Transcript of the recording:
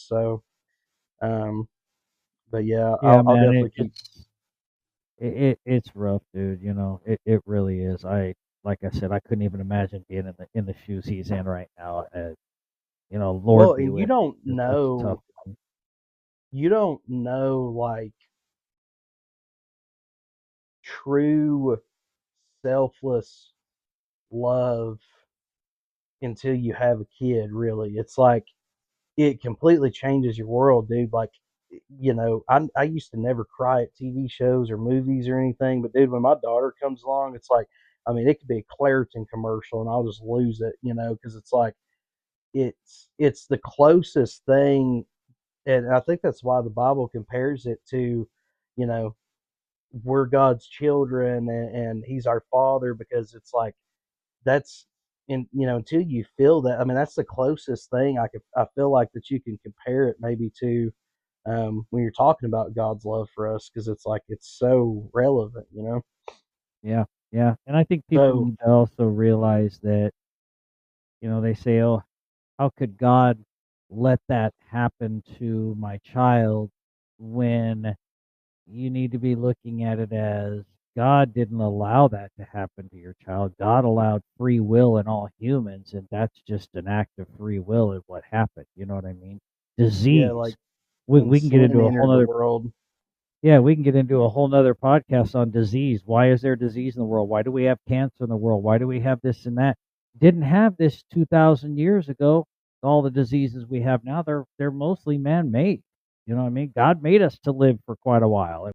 So, um, but yeah, Yeah, I'll man, definitely keep. it's rough, dude. It really is. Like I said, I couldn't even imagine being in the shoes he's in right now. Lord Well, be and with him. It's a tough one. you don't know like true selfless love until you have a kid. Really, it's like it completely changes your world, dude. Like, I used to never cry at TV shows or movies or anything, but dude, when my daughter comes along, it's like, I mean, it could be a Claritin commercial and I'll just lose it, because it's like it's the closest thing, and I think that's why the Bible compares it to, you know, we're God's children and He's our Father, because it's like that's until you feel that. I mean, that's the closest thing I feel like that you can compare it maybe to, when you're talking about God's love for us, because it's like it's so relevant. Yeah, yeah. And I think people So need to also realize that, they say, "Oh, how could God let that happen to my child?" When you need to be looking at it as God didn't allow that to happen to your child. God allowed free will in all humans, and that's just an act of free will is what happened. You know what I mean? yeah, Disease. like when We can get sin into a whole entered the nother world. Yeah, we can get into a whole nother podcast on disease. Why is there disease in the world? Why do we have cancer in the world? Why do we have this and that? Didn't have this 2,000 years ago. All the diseases we have now, they're mostly man-made. You know what I mean? God made us to live for quite a while.